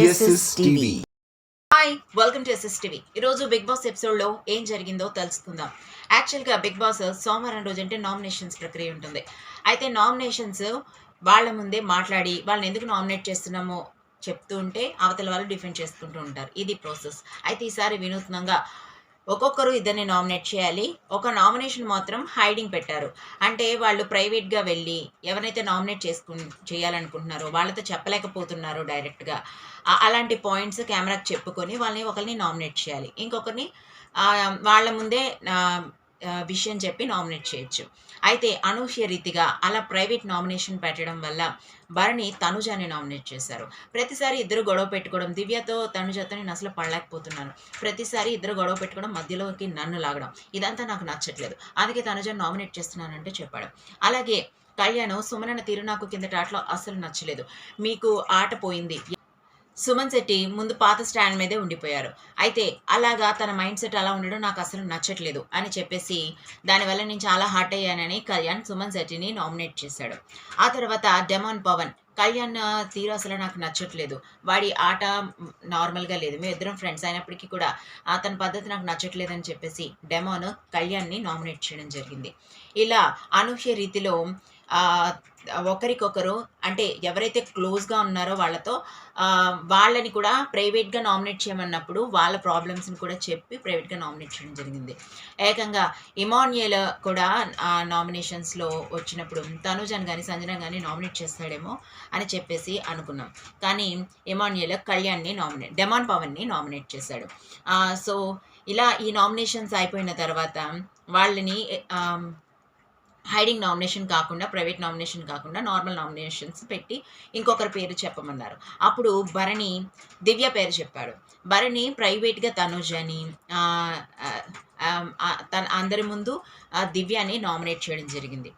SS TV. Hi, welcome to SS TV. ఈరోజు Bigg Boss ఎపిసోడ్లో ఏం జరిగిందో తెలుసుకుందాం. యాక్చువల్గా బిగ్ బాస్ సోమవారం రోజు అంటే నామినేషన్స్ ప్రక్రియ ఉంటుంది. అయితే నామినేషన్స్ వాళ్ళ ముందే మాట్లాడి వాళ్ళని ఎందుకు నామినేట్ చేస్తున్నామో చెప్తూ ఉంటే అవతల వాళ్ళు డిఫెండ్ చేసుకుంటూ ఉంటారు. ఇది ప్రాసెస్. అయితే ఈసారి వినూత్నంగా ఒక్కొక్కరు ఇద్దరిని నామినేట్ చేయాలి. ఒక నామినేషన్ మాత్రం హైడింగ్ పెట్టారు. అంటే వాళ్ళు ప్రైవేట్గా వెళ్ళి ఎవరైతే నామినేట్ చేయాలనుకుంటున్నారో వాళ్ళతో చెప్పలేకపోతున్నారో డైరెక్ట్గా అలాంటి పాయింట్స్ కెమెరాకి చెప్పుకొని వాళ్ళని ఒకరిని నామినేట్ చేయాలి. ఇంకొకరిని వాళ్ళ ముందే విషయం చెప్పి నామినేట్ చేయొచ్చు. అయితే అనూహ్య రీతిగా అలా ప్రైవేట్ నామినేషన్ పెట్టడం వల్ల భరణి తనుజాని నామినేట్ చేశారు. ప్రతిసారి ఇద్దరు గొడవ పెట్టుకోవడం, దివ్యతో తనుజతో నేను అసలు పడలేకపోతున్నాను. ప్రతిసారి ఇద్దరు గొడవ పెట్టుకోవడం, మధ్యలోకి నన్ను లాగడం, ఇదంతా నాకు నచ్చట్లేదు. అందుకే తనుజాని నామినేట్ చేస్తున్నానంటే చెప్పాడు. అలాగే కళ్యాణ్ సుమనన్న తీరు నాకు కిందటి ఆటలో అసలు నచ్చలేదు. మీకు ఆట పోయింది. సుమన్ శెట్టి ముందు పాత స్టాండ్ మీదే ఉండిపోయారు. అయితే అలాగా తన మైండ్ సెట్ అలా ఉండడం నాకు అసలు నచ్చట్లేదు అని చెప్పేసి దానివల్ల నేను చాలా హర్ట్ అయ్యానని కళ్యాణ్ సుమన్ శెట్టిని నామినేట్ చేశాడు. ఆ తర్వాత డెమాన్ పవన్ కళ్యాణ్ తీరు అసలు నాకు నచ్చట్లేదు, వాడి ఆట నార్మల్గా లేదు, మేము ఇద్దరం ఫ్రెండ్స్ అయినప్పటికీ కూడా తన పద్ధతి నాకు నచ్చట్లేదు అని చెప్పేసి డెమాన్ కళ్యాణ్ని నామినేట్ చేయడం జరిగింది. ఇలా అనూహ్య రీతిలో ఒకరికొకరు అంటే ఎవరైతే క్లోజ్గా ఉన్నారో వాళ్ళతో వాళ్ళని కూడా ప్రైవేట్గా నామినేట్ చేయమన్నప్పుడు వాళ్ళ ప్రాబ్లమ్స్ని కూడా చెప్పి ప్రైవేట్గా నామినేట్ చేయడం జరిగింది. ఏకంగా ఇమాన్యుయల్ కూడా నామినేషన్స్లో వచ్చినప్పుడు తనుజాన్ కానీ సంజన కానీ నామినేట్ చేస్తాడేమో అని చెప్పేసి అనుకున్నాం. కానీ ఇమాన్యుయల్ కళ్యాణ్ని డెమాన్ పవన్ని నామినేట్ చేశాడు. సో ఇలా ఈ నామినేషన్స్ అయిపోయిన తర్వాత వాళ్ళని హైడింగ్ నామినేషన్ కాకుండా, ప్రైవేట్ నామినేషన్ కాకుండా నార్మల్ నామినేషన్స్ పెట్టి ఇంకొకరి పేరు చెప్పమన్నారు. అప్పుడు భరణి దివ్య పేరు చెప్పాడు. భరణి ప్రైవేట్గా తనుజని తన అందరి ముందు దివ్యాని నామినేట్ చేయడం జరిగింది.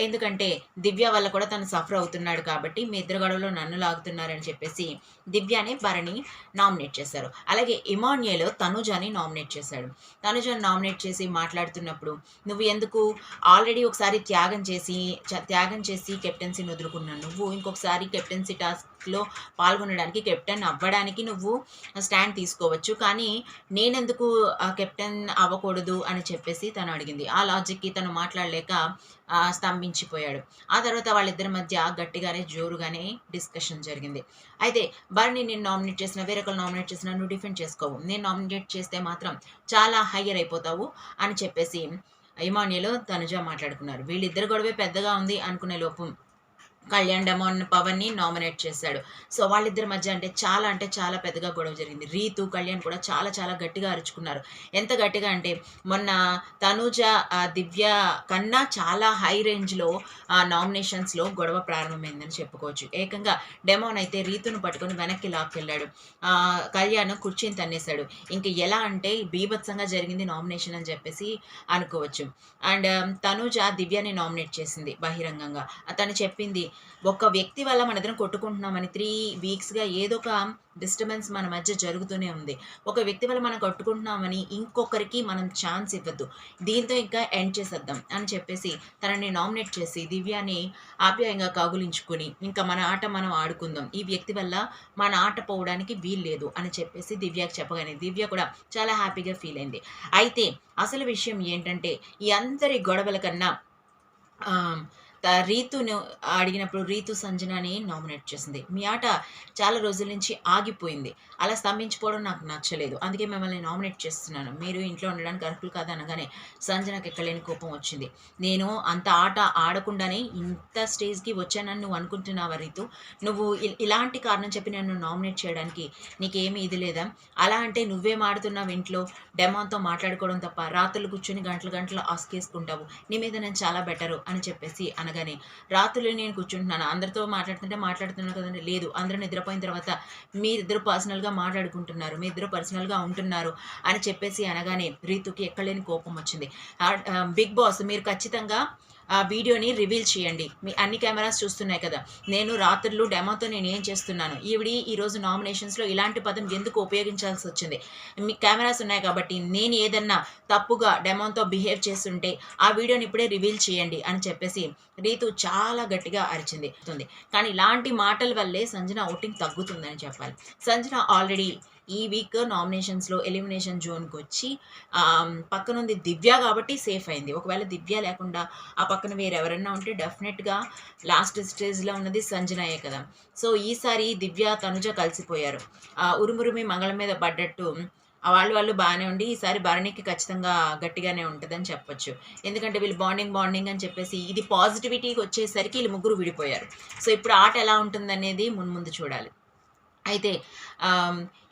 ఎందుకంటే దివ్య వల్ల కూడా తను సఫర్ అవుతున్నాడు కాబట్టి మీ ఇద్దరు గొడవలో నన్ను లాగుతున్నారని చెప్పేసి దివ్యాని భరణి నామినేట్ చేశారు. అలాగే ఇమాన్యుయల్ తనుజాని నామినేట్ చేశాడు. తనుజాని నామినేట్ చేసి మాట్లాడుతున్నప్పుడు నువ్వు ఎందుకు ఆల్రెడీ ఒకసారి త్యాగం చేసి కెప్టెన్సీని వదులుకున్నాను, నువ్వు ఇంకొకసారి కెప్టెన్సీ టాస్క్లో పాల్గొనడానికి కెప్టెన్ అవ్వడానికి నువ్వు స్టాండ్ తీసుకోవచ్చు, కానీ నేనెందుకు కెప్టెన్ అవ్వకూడదు అని చెప్పేసి తను అడిగింది. ఆ లాజిక్కి తను మాట్లాడలేక స్తంభించిపోయాడు. ఆ తర్వాత వాళ్ళిద్దరి మధ్య గట్టిగానే జోరుగానే డిస్కషన్ జరిగింది. అయితే భరణి నేను నామినేట్ చేసిన, వేరొకరు నామినేట్ చేసిన నువ్వు డిఫెండ్ చేసుకోవు, నేను నామినేట్ చేస్తే మాత్రం చాలా హయ్యర్ అయిపోతావు అని చెప్పేసి ఇమాన్యుయల్ తనుజ మాట్లాడుకున్నారు. వీళ్ళిద్దరు గొడవే పెద్దగా ఉంది అనుకునే లోపు కళ్యాణ్ డెమాన్ పవన్ని నామినేట్ చేశాడు. సో వాళ్ళిద్దరి మధ్య అంటే చాలా పెద్దగా గొడవ జరిగింది. రీతు కళ్యాణ్ కూడా చాలా గట్టిగా అరుచుకున్నారు. ఎంత గట్టిగా అంటే మొన్న తనుజ దివ్య కన్నా చాలా హై రేంజ్లో నామినేషన్స్లో గొడవ ప్రారంభమైందని చెప్పుకోవచ్చు. ఏకంగా డెమాన్ అయితే రీతును పట్టుకొని వెనక్కి లాక్కెళ్ళాడు. కళ్యాణ్ కుర్చీని తన్నేశాడు. ఇంక ఎలా అంటే బీభత్సంగా జరిగింది నామినేషన్ అని చెప్పేసి అనుకోవచ్చు. అండ్ తనుజ దివ్యని నామినేట్ చేసింది బహిరంగంగా. తను చెప్పింది, ఒక వ్యక్తి వల్ల మన ఇద్దరం కొట్టుకుంటున్నామని 3 వీక్స్గా ఏదో ఒక డిస్టర్బెన్స్ మన మధ్య జరుగుతూనే ఉంది. ఒక వ్యక్తి వల్ల మనం కొట్టుకుంటున్నామని ఇంకొకరికి మనం ఛాన్స్ ఇవ్వద్దు, దీంతో ఇంకా ఎండ్ చేసేద్దాం అని చెప్పేసి తనని నామినేట్ చేసి దివ్యాని ఆప్యాయంగా కౌగులించుకుని ఇంకా మన ఆట మనం ఆడుకుందాం, ఈ వ్యక్తి వల్ల మన ఆట పోవడానికి వీల్లేదు అని చెప్పేసి దివ్యకి చెప్పగానే దివ్య కూడా చాలా హ్యాపీగా ఫీల్ అయింది. అయితే అసలు విషయం ఏంటంటే ఈ అందరి గొడవల కన్నా రీతును అడిగినప్పుడు రీతు సంజనాని నామినేట్ చేసింది. మీ ఆట చాలా రోజుల నుంచి ఆగిపోయింది, అలా స్తంభించిపోవడం నాకు నచ్చలేదు, అందుకే మిమ్మల్ని నామినేట్ చేస్తున్నాను, మీరు ఇంట్లో ఉండడానికి అర్హులు కాదు అనగానే సంజనకు ఎక్కలేని కోపం వచ్చింది. నేను అంత ఆట ఆడకుండానే ఇంత స్టేజ్కి వచ్చానని నువ్వు అనుకుంటున్నావా రీతు? నువ్వు ఇలాంటి కారణం చెప్పి నన్ను నామినేట్ చేయడానికి నీకేమీ ఇది లేదా? అలా అంటే నువ్వేం ఆడుతున్నావు ఇంట్లో, డెమాన్తో మాట్లాడుకోవడం తప్ప, రాత్రులు కూర్చొని గంటలు ఆసుకేసుకుంటావు, నీ మీద నేను చాలా బెటరు అని చెప్పేసి అనగానే రాత్రులు నేను కూర్చుంటున్నాను, అందరితో మాట్లాడుతున్నాను కదండి, లేదు అందరూ నిద్రపోయిన తర్వాత మీరిద్దరు పర్సనల్గా మాట్లాడుకుంటున్నారు, మీ ఇద్దరు పర్సనల్గా ఉంటున్నారు అని చెప్పేసి అనగానే రీతుకి ఎక్కలేని కోపం వచ్చింది. బిగ్ బాస్ మీరు ఖచ్చితంగా ఆ వీడియోని రివీల్ చేయండి. మీ అన్ని కెమెరాస్ చూస్తున్నాయి కదా, నేను రాత్రులు డెమోతో నేను ఏం చేస్తున్నాను, ఈరోజు నామినేషన్స్లో ఇలాంటి పదం ఎందుకు ఉపయోగించాల్సి వచ్చింది, మీ కెమెరాస్ ఉన్నాయి కాబట్టి నేను ఏదన్నా తప్పుగా డెమోతో బిహేవ్ చేస్తుంటే ఆ వీడియోని ఇప్పుడే రివీల్ చేయండి అని చెప్పేసి రీతు చాలా గట్టిగా అరిచింది. కానీ ఇలాంటి మాటల వల్లే సంజన ఓటింగ్ తగ్గుతుందని చెప్పాలి. సంజన ఆల్రెడీ ఈ వీక్ నామినేషన్స్లో ఎలిమినేషన్ జోన్కి వచ్చి పక్కనుంది దివ్య కాబట్టి సేఫ్ అయింది. ఒకవేళ దివ్య లేకుండా ఆ పక్కన వేరెవరన్నా ఉంటే డెఫినెట్గా లాస్ట్ స్టేజ్లో ఉన్నది సంజనయే కదా. సో ఈసారి దివ్య తనుజ కలిసిపోయారు. ఉరుమురుమి మంగళం మీద పడ్డట్టు వాళ్ళు బాగానే ఉండి ఈసారి భరణికి ఖచ్చితంగా గట్టిగానే ఉంటుందని చెప్పొచ్చు. ఎందుకంటే వీళ్ళు బాండింగ్ అని చెప్పేసి ఇది పాజిటివిటీకి వచ్చేసరికి వీళ్ళు ముగ్గురు విడిపోయారు. సో ఇప్పుడు ఆట ఎలా ఉంటుందనేది ముందు చూడాలి. అయితే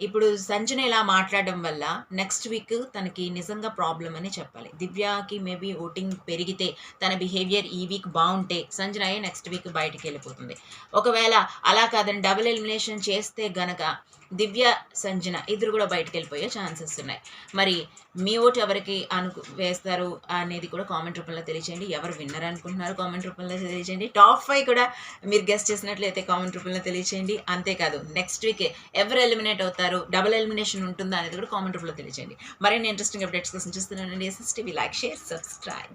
ఇప్పుడు సంజన ఇలా మాట్లాడడం వల్ల నెక్స్ట్ వీక్ తనకి నిజంగా ప్రాబ్లం అని చెప్పాలి. దివ్యకి మేబీ ఓటింగ్ పెరిగితే తన బిహేవియర్ ఈ వీక్ బాగుంటే సంజనయే నెక్స్ట్ వీక్ బయటికి వెళ్ళిపోతుంది. ఒకవేళ అలా కాదని డబుల్ ఎలిమినేషన్ చేస్తే గనక దివ్య సంజన ఇద్దరు కూడా బయటకు వెళ్ళిపోయే ఛాన్సెస్ ఉన్నాయి. మరి మీ ఓటు ఎవరికి వేస్తారు అనేది కూడా కామెంట్ రూపంలో తెలియచేయండి. ఎవరు విన్నర్ అనుకుంటున్నారు కామెంట్ రూపంలో తెలియచేయండి. టాప్ 5 కూడా మీరు గెస్ట్ చేసినట్లయితే కామెంట్ రూపంలో తెలియచేయండి. అంతేకాదు నెక్స్ట్ వీక్ ఎవరు ఎలిమినేట్ అవుతారు, డబుల్ ఎలిమినేషన్ ఉంటుందా అనేది కూడా కామెంట్ రూపంలో తెలియచేయండి. మరిన్ని ఇంట్రెస్టింగ్ అప్డేట్స్ కోసం చూస్తున్నానండి SSTV. Like, share, subscribe.